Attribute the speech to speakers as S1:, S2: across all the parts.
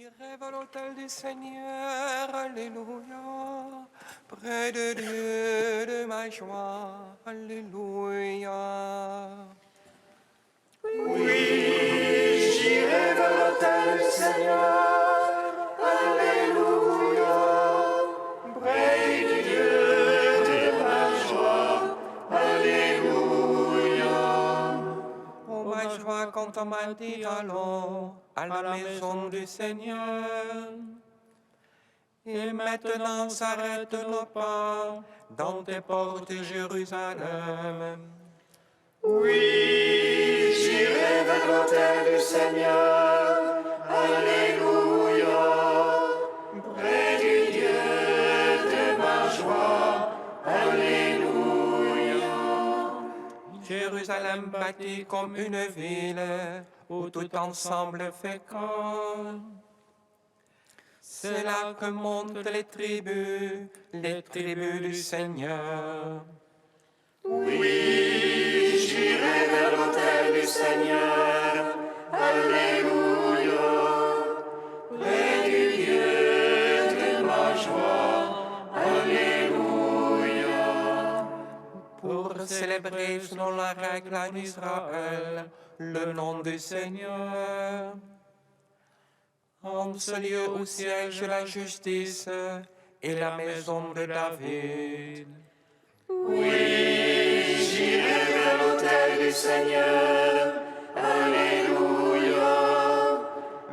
S1: J'irai vers l'autel du Seigneur, alléluia, près de Dieu de ma joie, alléluia.
S2: Oui, j'irai vers l'autel du Seigneur, alléluia, près du Dieu de ma joie, alléluia.
S1: Oh ma joie quand on m'a dit allons à la maison du Seigneur. Et maintenant s'arrête nos pas dans tes portes, Jérusalem.
S2: Oui, j'irai vers l'autel du Seigneur, alléluia, près du Dieu de ma joie, alléluia.
S1: Jérusalem bâtie comme une ville où tout ensemble fécond. C'est là que montent les tribus du Seigneur.
S2: Oui, j'irai vers l'autel du Seigneur, alléluia, près du Dieu de ma joie, alléluia.
S1: Pour célébrer selon la règle en Israël le nom du Seigneur. En ce lieu où siège la justice et la maison de David.
S2: Oui, j'irai vers l'autel du Seigneur, alléluia,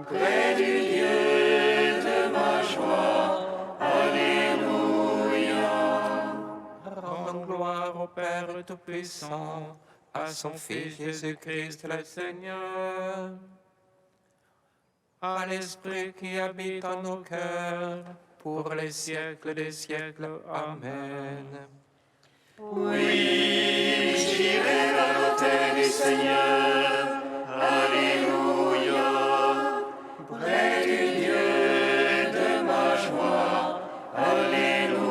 S2: près du Dieu de ma joie, alléluia.
S1: Rendons gloire au Père Tout-Puissant, à son Fils Jésus-Christ le Seigneur, à l'Esprit qui habite en nos cœurs, pour les siècles des siècles. Amen.
S2: Oui, j'irai vers l'autel du Seigneur, alléluia, près du Dieu de ma joie, alléluia.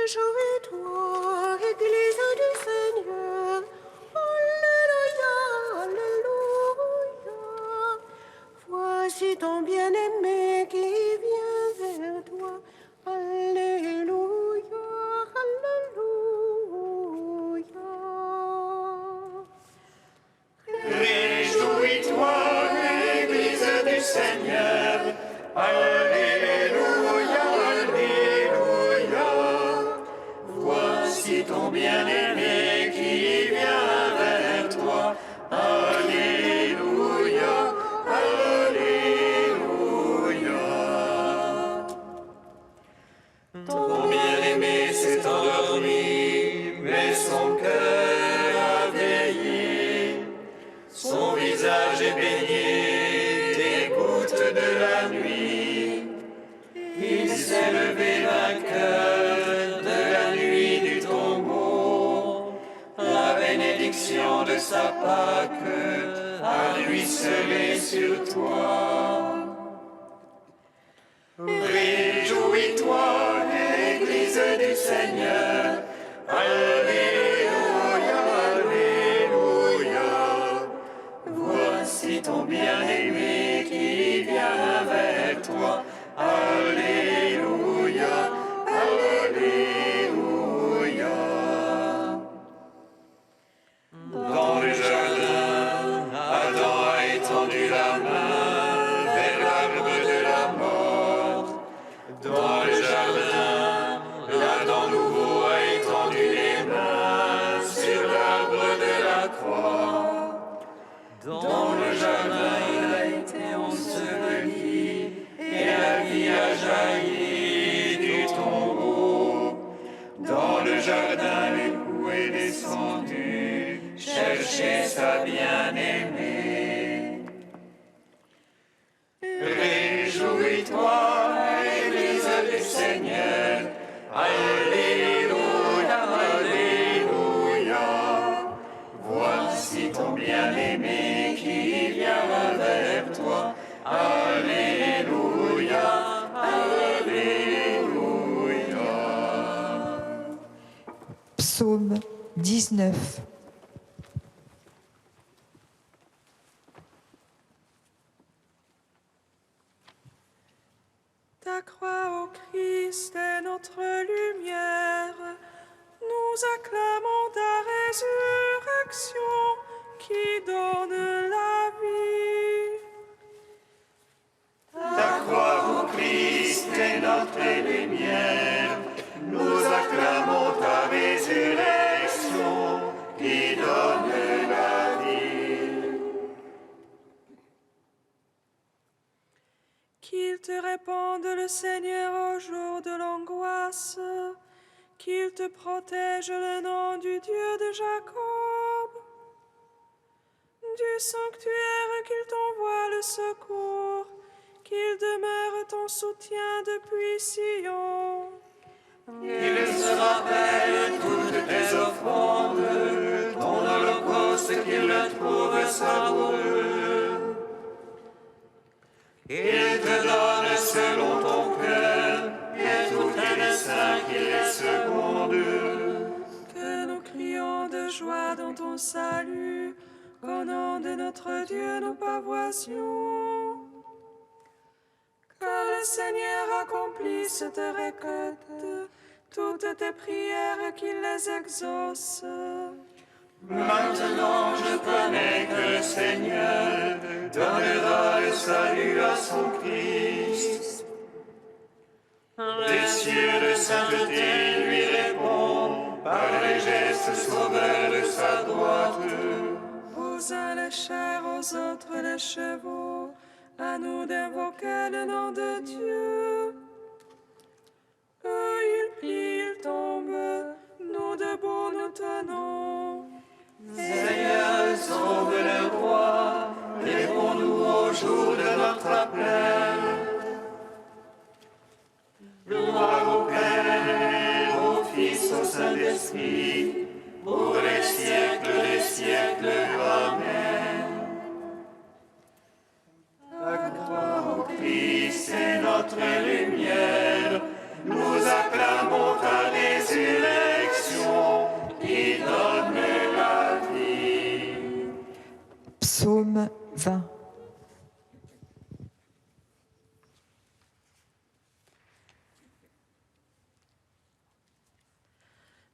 S3: Réjouis-toi, Église du Seigneur, alléluia, alléluia. Voici ton bien-aimé qui vient vers toi, alléluia, alléluia.
S2: Réjouis-toi, Église du Seigneur, alléluia, alléluia. Voici ton bien-aimé qui vient vers toi, alléluia, alléluia. Ton bien-aimé s'est endormi, mais son cœur a veillé. Son visage est baigné des gouttes de la nuit. Il s'est levé vainqueur de la nuit du tombeau. La bénédiction de sa Pâque a ruisselé sur toi. Réjouis-toi, Église du Seigneur. Alléluia, alléluia. Voici ton bien-aimé qui vient vers toi. Alléluia, alléluia. Dans le jardin, Adam a étendu la main vers l'arbre de la mort. Dans le jardin, l'Adam nouveau
S4: Psaume 19.
S3: Ta croix, ô Christ, est notre lumière. Nous acclamons ta résurrection qui donne la vie.
S2: Ta croix, ô Christ, est notre lumière. Nous acclamons ta résurrection qui donne la vie.
S3: Qu'il te répande le Seigneur au jour de l'angoisse, qu'il te protège le nom du Dieu de Jacob, du sanctuaire qu'il t'envoie le secours, qu'il demeure ton soutien depuis Sion.
S2: Il se rappelle toutes tes offrandes, ton holocauste qu'il le trouve savoureux. Il te donne selon ton cœur et tous tes desseins qu'il les seconde.
S3: Que nous crions de joie dans ton salut, qu'au nom de notre Dieu nous pavoisions. Que le Seigneur accomplisse tes requêtes, toutes tes prières qu'il les exauce.
S2: Maintenant je connais que le Seigneur donnera le salut à son Christ. Des cieux de sainteté lui répond par les gestes sauveurs de sa droite.
S3: Aux uns les chars, aux autres les chevaux, à nous d'invoquer le nom de Dieu. Eux ils plient, ils tombent, nous debout nous tenons.
S2: Seigneur, sauve le roi, réponds-nous au jour de notre appel. Gloire au Père, au Fils, au Saint-Esprit, pour les siècles des siècles. Amen. La croix au Christ est notre lumière, nous acclamons ta résurrection qui donne la vie.
S4: Psaume 20.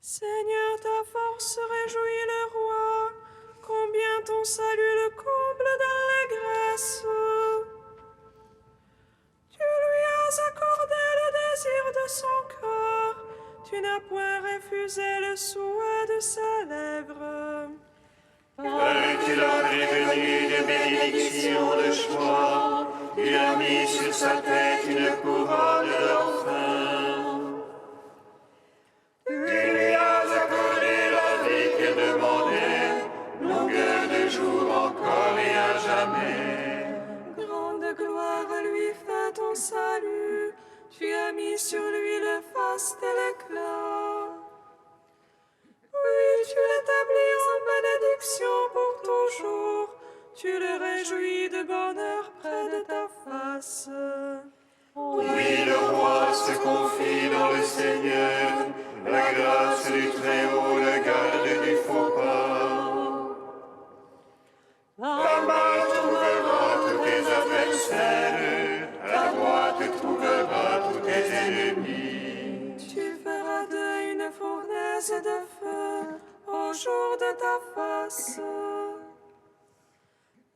S3: Seigneur, ta force réjouit le roi, combien ton salut le comble d'allégresse. Tu lui as accordé le désir de son cœur, tu n'as point refusé le souhait de ses lèvres.
S2: Tu l'as prévenu de bénédictions de choix, tu as mis sur sa tête une couronne d'orphin. Tu lui as accordé la vie qu'elle demandait, longueur de jour encore et à jamais.
S3: Grande gloire lui fait ton salut, tu as mis sur lui le faste et l'éclat. Oui, tu l'établis en bénédiction pour toujours, tu le réjouis de bonheur près de ta face.
S2: Oui, le roi se confie dans le Seigneur, la grâce du Très-Haut le garde du faux pas. Ta main trouvera tous tes adversaires, ta droite trouvera tous tes ennemis.
S3: Tu feras d'eux une fournaise de feu au jour de ta face.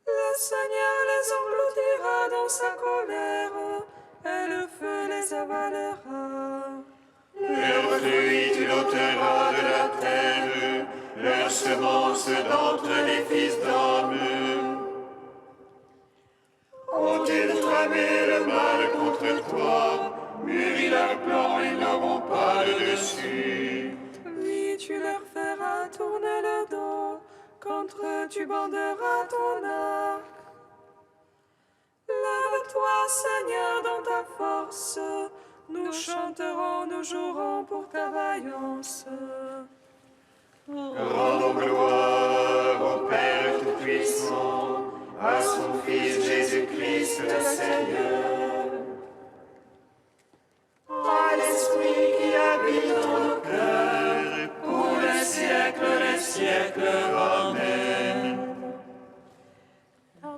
S3: Le Seigneur les engloutira dans sa colère, et le feu les avalera.
S2: Leurs fruits tu l'ôteras de la terre, leurs semences d'entre les fils d'hommes. Ont-ils tramé le mal contre toi, mûri leur plan, ils n'auront pas le dessus.
S3: Oui, tu leur feras tourner le dos, contre eux tu banderas ton arc. Lève-toi, Seigneur, dans ta force, nous chanterons, nous jouerons pour ta vaillance.
S2: Rendons gloire au Père Tout-Puissant, à son Fils Jésus-Christ le Seigneur. À l'Esprit qui habite en nos cœurs, pour siècles. Amen.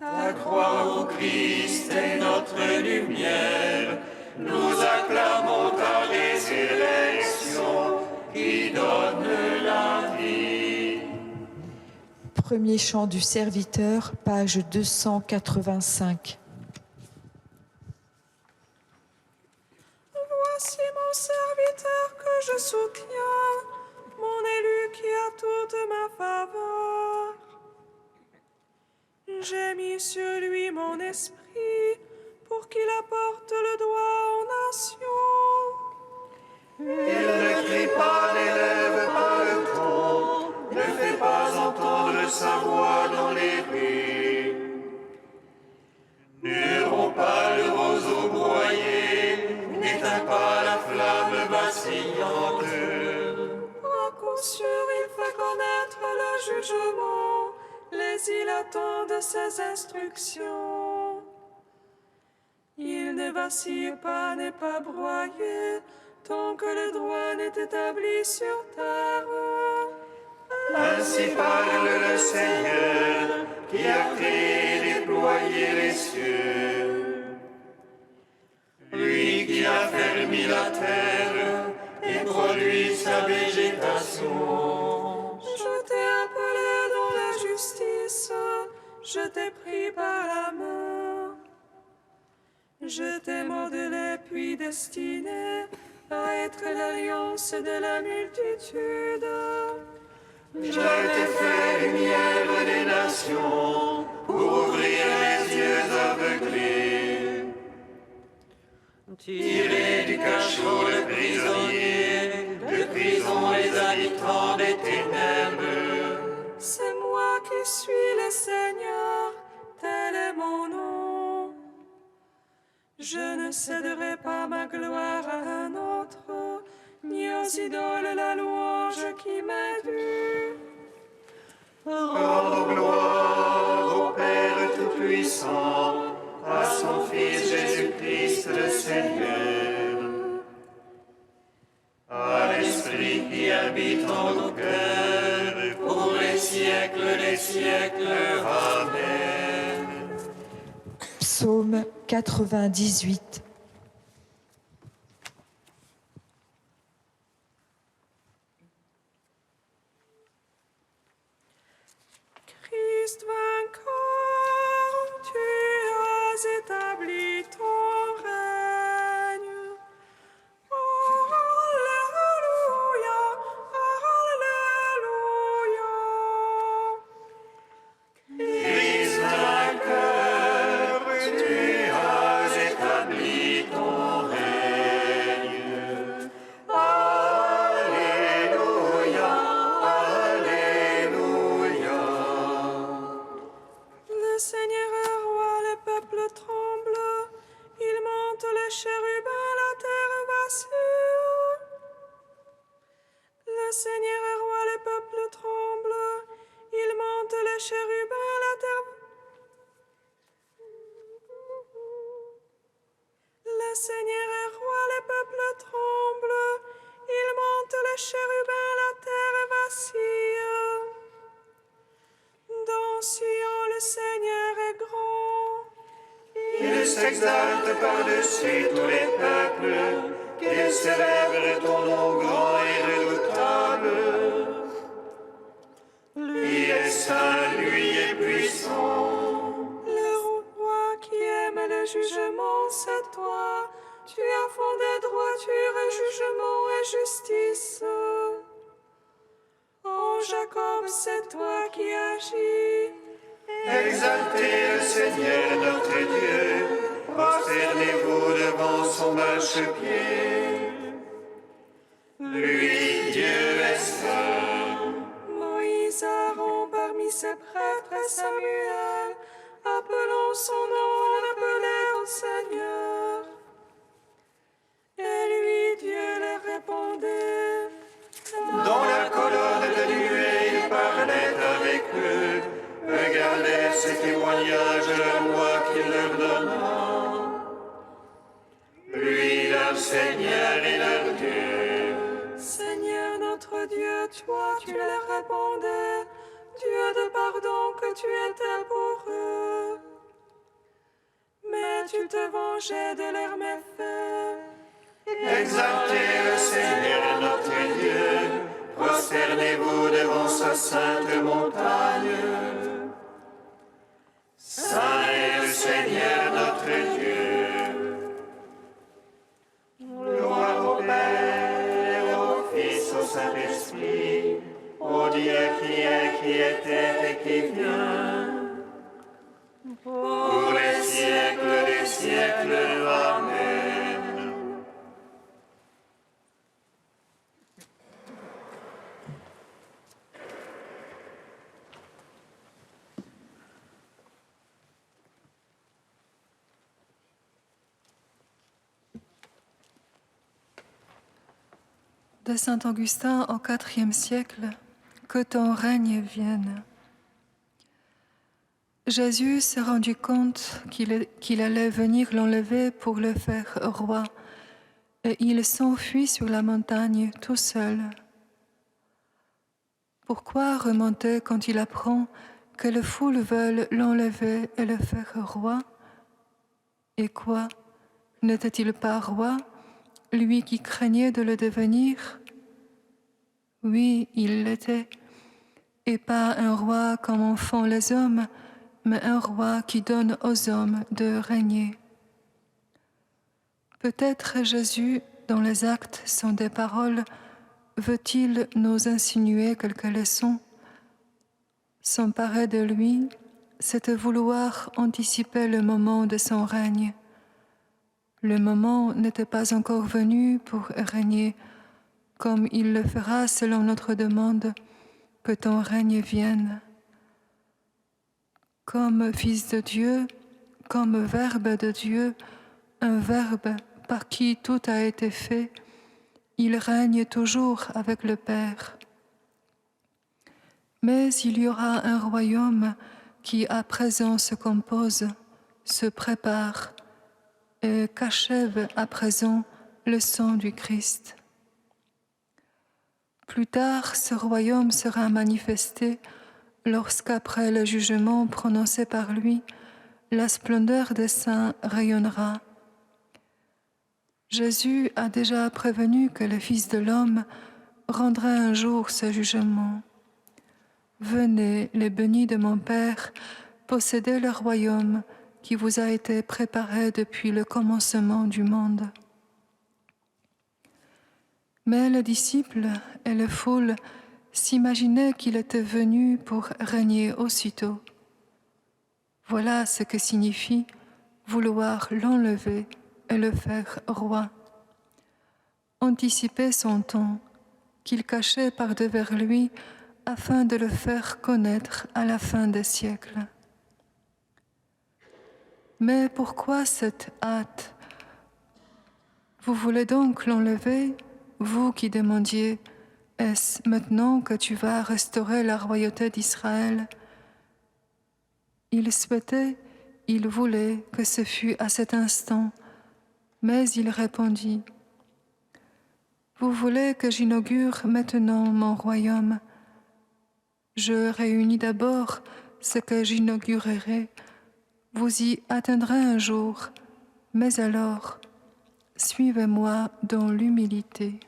S2: La croix au Christ est notre lumière. Nous acclamons ta résurrection qui donne la vie.
S4: Premier chant du serviteur, page 285.
S3: Voici mon serviteur que je soutiens, mon élu qui a toute ma faveur. J'ai mis sur lui mon esprit pour qu'il apporte le droit aux nations.
S2: Il ne crie pas, n'élève pas le ton, ne fait pas entendre sa voix dans les rues. Ne rompt pas le roseau broyé, n'éteint pas la flamme vacillante.
S3: À coup sûr, il fait connaître le jugement, les îles attendent ses instructions. Il ne vacille pas, n'est pas broyé, tant que le droit n'est établi sur terre.
S2: Ainsi parle le Seigneur, qui a créé et déployé les cieux. Lui qui a fermi la terre et produit sa végétation.
S3: Je t'ai appelé dans la justice, je t'ai pris par la main. Je t'ai modelé puis destiné à être l'alliance de la multitude.
S2: Je t'ai fait lumière des nations pour ouvrir les yeux aveuglés. Tirer du cachot le prisonnier, de prison les habitants des ténèbres.
S3: C'est moi qui suis le Seigneur, tel est mon nom. Je ne céderai pas ma gloire à un autre, ni aux idoles la louange qui m'est due.
S2: Rendons gloire au Père Tout-Puissant, à son Fils Jésus-Christ le Seigneur, à l'Esprit qui habite en nos cœurs, pour les siècles des siècles. Amen.
S4: Psaume 98.
S3: Christ vainqueur, tu as établi ton règne. Alléluia, Alléluia.
S2: Christ vainqueur, tu as établi ton règne. Alléluia, Alléluia.
S3: Le Seigneur est roi, le peuple tremble. Il monte les chérubins, la terre vacille. Le Seigneur est roi, le peuple tremble. Il monte les chérubins, la terre. Le Seigneur est roi, le peuple tremble. Il monte les chérubins, la terre vacille. Dans Sion, le Seigneur est grand.
S2: Il s'exalte par-dessus tous les peuples, qu'il célèbre ton nom grand et redoutable. Lui est saint, lui est puissant.
S3: Le roi qui aime le jugement, c'est toi. Tu as fondé droiture et jugement et justice. Ô Jacob, c'est toi qui agis.
S2: Exaltez le Seigneur notre Dieu, prosternez-vous devant son marchepied. Lui, Dieu est saint.
S3: Moïse, Aaron parmi ses prêtres et Samuel, appelons son nom, on appelait au Seigneur. Et lui, Dieu leur répondait.
S2: Dans la colonne de nuée, il parlait avec eux. Regardez ces témoignages de la loi qu'il leur donna. Lui, leur Seigneur et leur Dieu.
S3: Seigneur notre Dieu, toi, tu leur répondais. Dieu de pardon que tu étais pour eux. Mais tu te vengeais de leurs méfaits.
S2: Exaltez le Seigneur notre Dieu, prosternez-vous devant sa sainte montagne. Saint est le Seigneur notre Dieu. Gloire au Père, au Fils, au Saint-Esprit, au Dieu qui est, qui était et qui vient, pour les siècles des siècles. Amen.
S5: De saint Augustin au IVe siècle, que ton règne vienne. Jésus s'est rendu compte qu'il allait venir l'enlever pour le faire roi, et il s'enfuit sur la montagne tout seul. Pourquoi remonter quand il apprend que les foules veulent l'enlever et le faire roi? Et quoi? N'était-il pas roi, lui qui craignait de le devenir? Oui, il l'était, et pas un roi comme en font les hommes, mais un roi qui donne aux hommes de régner. Peut-être Jésus, dont les actes sont des paroles, veut-il nous insinuer quelques leçons? S'emparer de lui, c'est vouloir anticiper le moment de son règne. Le moment n'était pas encore venu pour régner, comme il le fera selon notre demande, que ton règne vienne. Comme Fils de Dieu, comme Verbe de Dieu, un Verbe par qui tout a été fait, il règne toujours avec le Père. Mais il y aura un royaume qui à présent se compose, se prépare et qu'achève à présent le sang du Christ. Plus tard, ce royaume sera manifesté lorsqu'après le jugement prononcé par lui, la splendeur des saints rayonnera. Jésus a déjà prévenu que le Fils de l'homme rendrait un jour ce jugement. Venez, les bénis de mon Père, possédez le royaume qui vous a été préparé depuis le commencement du monde. Mais les disciples et les foules s'imaginaient qu'il était venu pour régner aussitôt. Voilà ce que signifie vouloir l'enlever et le faire roi. Anticiper son temps, qu'il cachait par-devers lui, afin de le faire connaître à la fin des siècles. Mais pourquoi cette hâte? Vous voulez donc l'enlever, vous qui demandiez, est-ce maintenant que tu vas restaurer la royauté d'Israël? Il souhaitait, il voulait que ce fût à cet instant, mais il répondit, vous voulez que j'inaugure maintenant mon royaume? Je réunis d'abord ce que j'inaugurerai. Vous y atteindrez un jour, mais alors, suivez-moi dans l'humilité.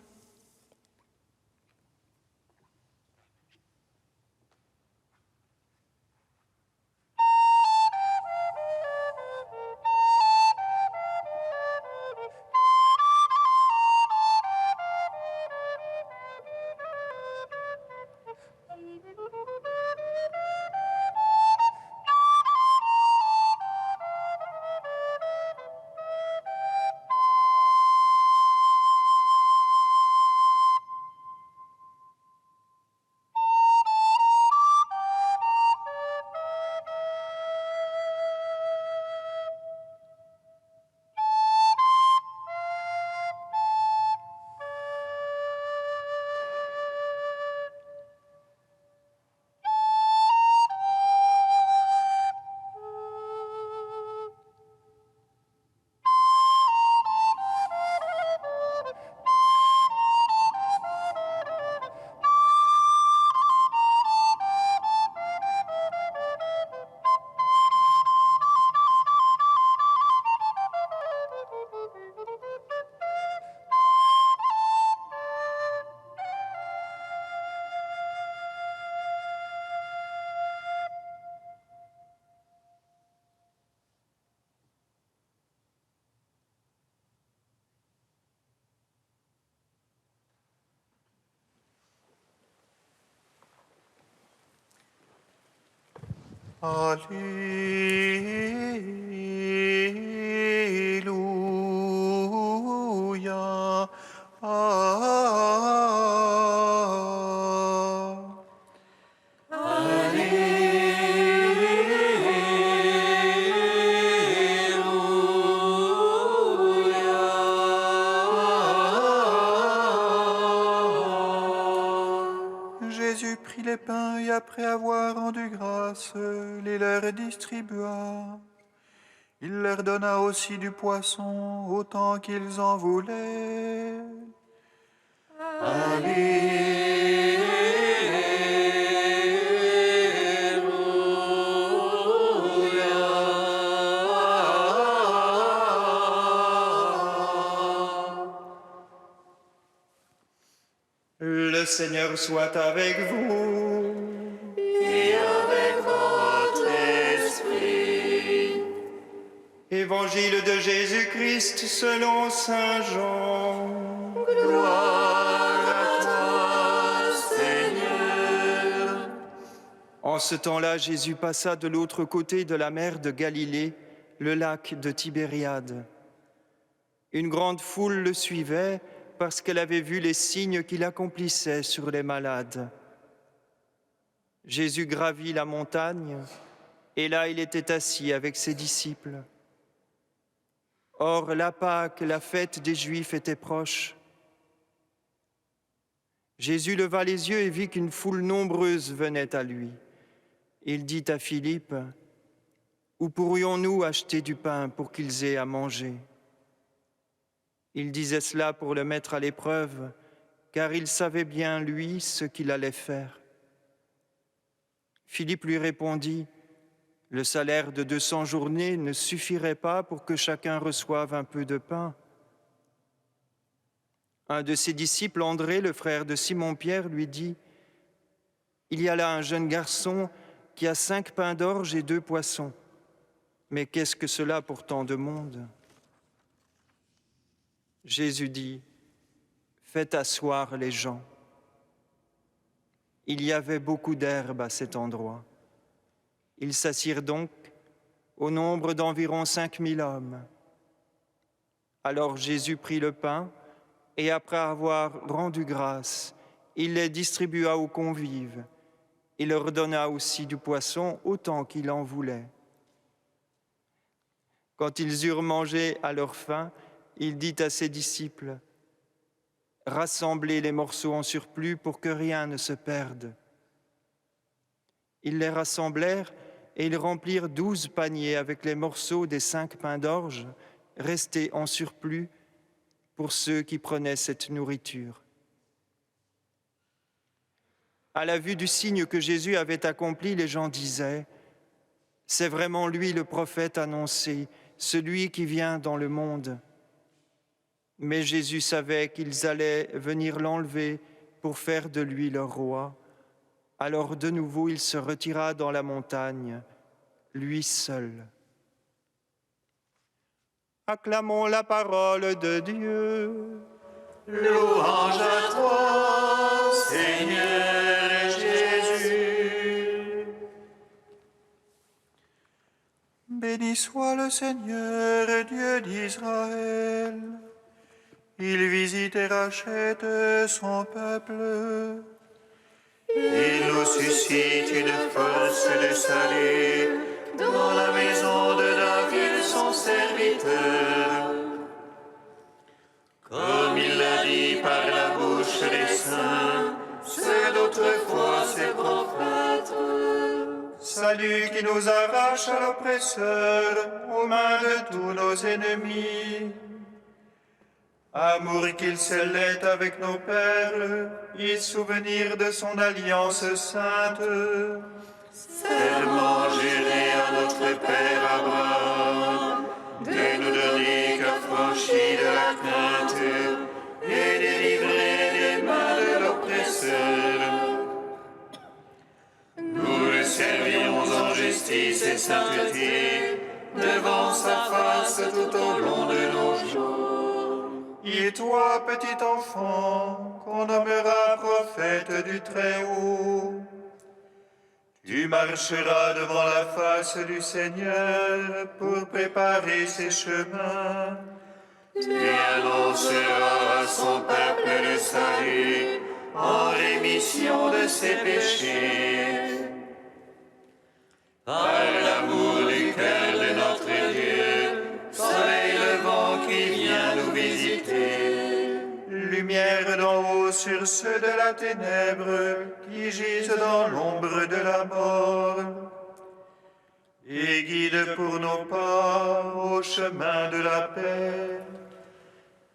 S2: Alléluia. Jésus prit les pains et après avoir rendu grâce, les leur distribua. Il leur donna aussi du poisson autant qu'ils en voulaient. Le Seigneur soit avec vous.
S6: Et avec votre esprit.
S2: Évangile de Jésus-Christ selon Saint Jean.
S6: Gloire à toi, Seigneur.
S2: En ce temps-là, Jésus passa de l'autre côté de la mer de Galilée, le lac de Tibériade. Une grande foule le suivait parce qu'elle avait vu les signes qu'il accomplissait sur les malades. Jésus gravit la montagne, et là il était assis avec ses disciples. Or, la Pâque, la fête des Juifs, était proche. Jésus leva les yeux et vit qu'une foule nombreuse venait à lui. Il dit à Philippe, « Où pourrions-nous acheter du pain pour qu'ils aient à manger ?» Il disait cela pour le mettre à l'épreuve, car il savait bien, lui, ce qu'il allait faire. Philippe lui répondit, « Le salaire de 200 journées ne suffirait pas pour que chacun reçoive un peu de pain. » Un de ses disciples, André, le frère de Simon-Pierre, lui dit, « Il y a là un jeune garçon qui a 5 pains d'orge et 2 poissons. Mais qu'est-ce que cela pour tant de monde ?» Jésus dit, « Faites asseoir les gens. » Il y avait beaucoup d'herbe à cet endroit. Ils s'assirent donc au nombre d'environ 5000 hommes. Alors Jésus prit le pain et après avoir rendu grâce, il les distribua aux convives. Il leur donna aussi du poisson autant qu'il en voulait. Quand ils eurent mangé à leur faim, il dit à ses disciples, « Rassemblez les morceaux en surplus pour que rien ne se perde. » Ils les rassemblèrent et ils remplirent 12 paniers avec les morceaux des 5 pains d'orge restés en surplus pour ceux qui prenaient cette nourriture. À la vue du signe que Jésus avait accompli, les gens disaient, « C'est vraiment lui le prophète annoncé, celui qui vient dans le monde. » Mais Jésus savait qu'ils allaient venir l'enlever pour faire de lui leur roi. Alors de nouveau il se retira dans la montagne, lui seul. Acclamons la parole de Dieu.
S6: Louange à toi, Seigneur Jésus.
S2: Béni soit le Seigneur, Dieu d'Israël. Il visite et rachète son peuple.
S6: Il nous suscite une force de salut dans la maison de David, son serviteur. Comme il l'a dit par la bouche des saints, ceux d'autrefois ses prophètes.
S2: Salut qui nous arrache à l'oppresseur, aux mains de tous nos ennemis. Amour qu'il scellait avec nos pères, et souvenir de son alliance sainte.
S6: Serment juré à notre Père Abraham, de nous donner qu'affranchis de la crainte et délivrer des mains de l'oppresseur. Nous le servions en justice et sainteté, devant sa face tout au long de nos jours.
S2: Et toi, petit enfant, qu'on nommera prophète du Très-Haut, tu Tu marcheras devant la face du Seigneur pour préparer ses chemins. Tu annonceras à son peuple le salut en rémission de ses péchés. Par l'amour du cœur de notre Dieu, soleil levant qui vient nous visiter. Lumière d'en haut sur ceux de la ténèbre qui gisent dans l'ombre de la mort. Et guide pour nos pas au chemin de la paix.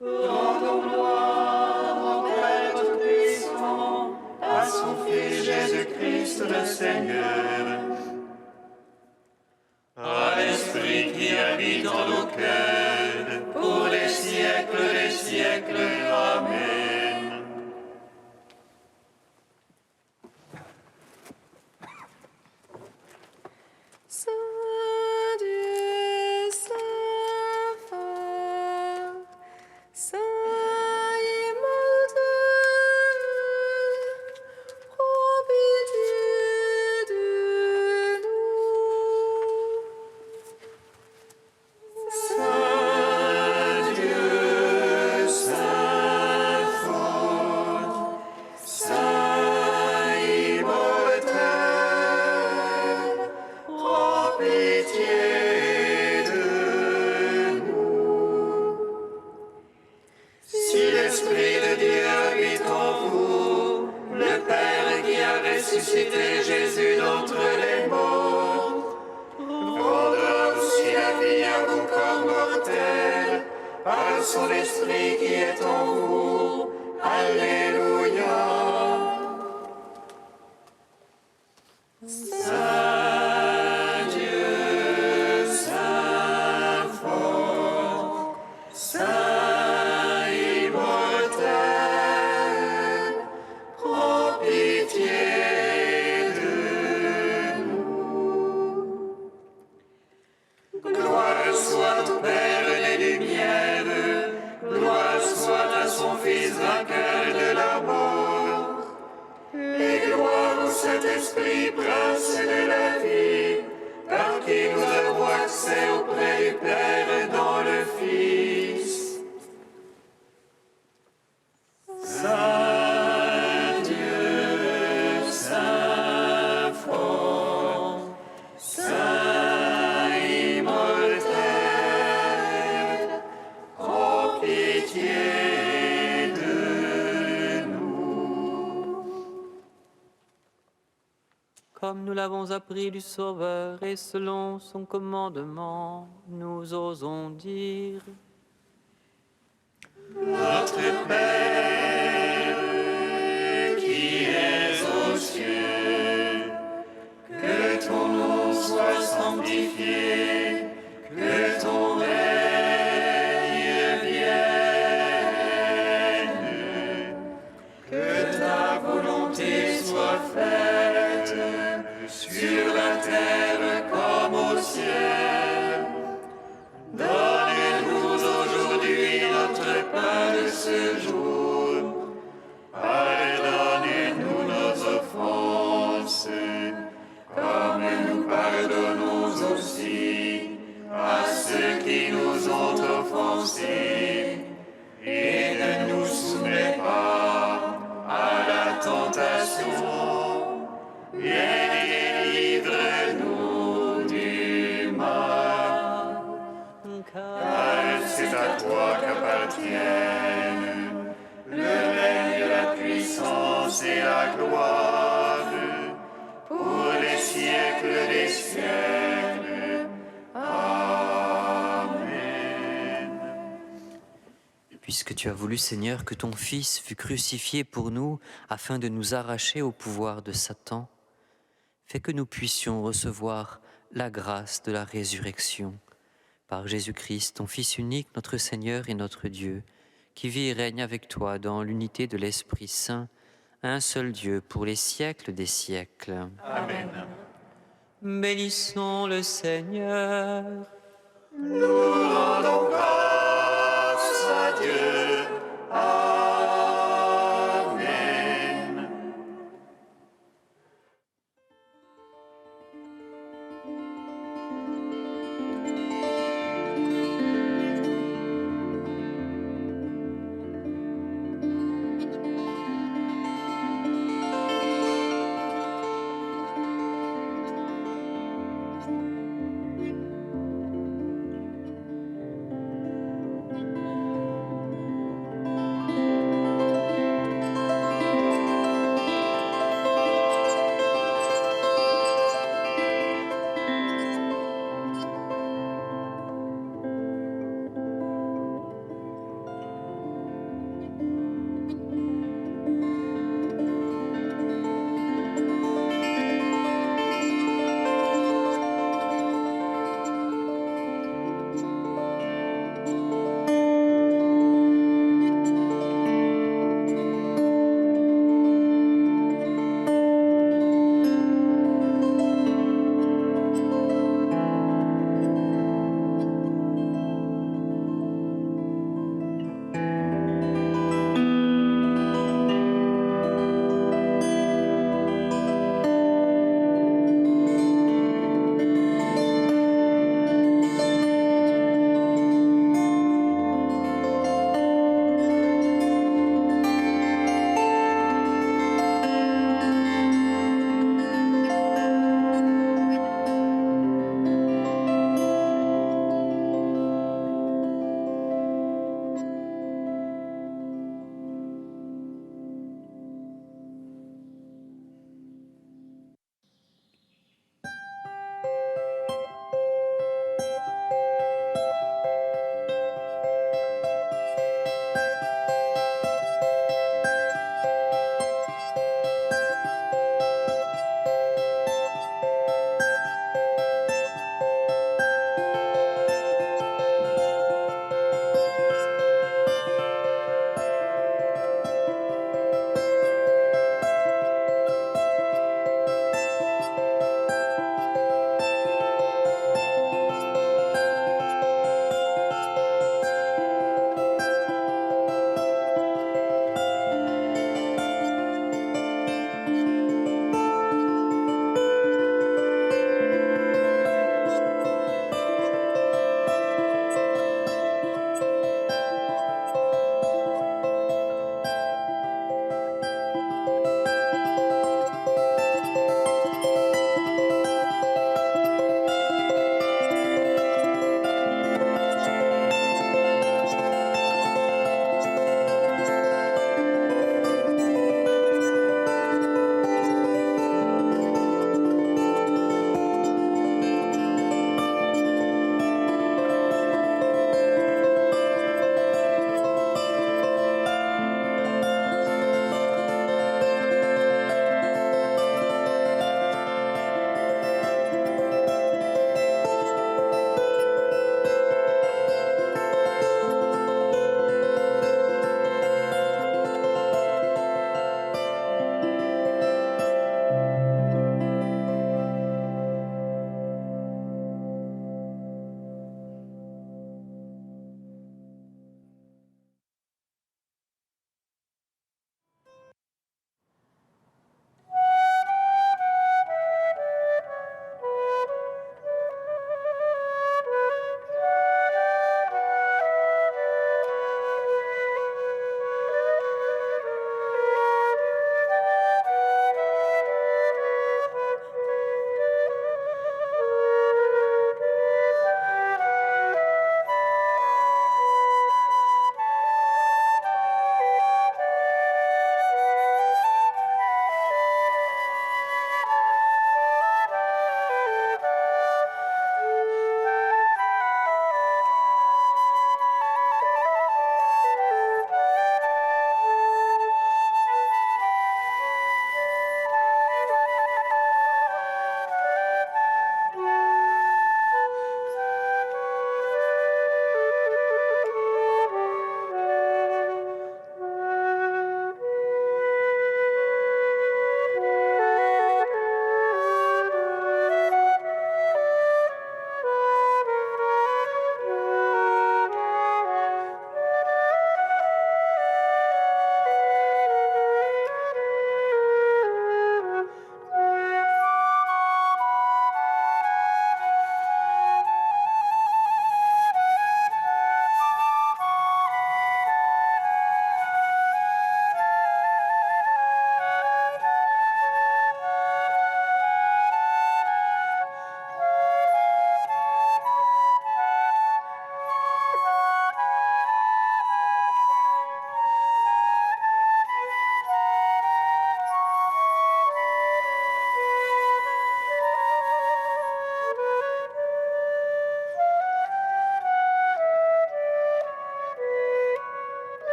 S2: Rendons gloire au Père Tout-Puissant, à son Fils Jésus-Christ le Seigneur. À l'Esprit qui habite en nos cœurs, pour les siècles des siècles. Amen.
S3: Saint Dieu, Saint fort, Saint immortel, prends pitié de nous.
S2: Saint Dieu, Saint fort, Saint immortel, prends pitié de nous. Si l'Esprit de Dieu habite en vous, le Père qui a ressuscité Jésus d'entre les morts, rendra aussi la vie à vos corps mortels, par son Esprit qui est en vous. Alléluia. Saint Dieu, Saint fort, Saint immortel, prends pitié de nous. Gloire soit au Père des Lumières, gloire soit à son Fils vainqueur de la mort, et gloire au Saint-Esprit, Prince de la vie, par qui nous avons accès auprès du Père dans le Fils. Saint Dieu, Saint fort, Saint immortel, prends pitié de nous.
S1: Comme nous l'avons appris du Sauveur et selon son commandement, nous osons dire:
S2: Notre Père, qui es aux cieux, que ton nom soit sanctifié, que ton règne vienne, que ta volonté soit faite sur la terre comme au ciel. Donne-nous aujourd'hui notre pain de ce jour. Pardonne-nous nos offenses, comme nous pardonnons aussi à ceux qui nous ont offensés. Et ne nous soumets pas à la tentation, mais délivre-nous du mal. Car c'est à toi qu'appartiennent le règne, la puissance et la gloire pour les siècles des siècles. Amen.
S7: Puisque tu as voulu, Seigneur, que ton Fils fût crucifié pour nous afin de nous arracher au pouvoir de Satan, fais que nous puissions recevoir la grâce de la résurrection. Par Jésus-Christ, ton Fils unique, notre Seigneur et notre Dieu, qui vit et règne avec toi dans l'unité de l'Esprit Saint, un seul Dieu pour les siècles des siècles.
S2: Amen.
S1: Bénissons le Seigneur.
S2: Nous rendons grâce à Dieu.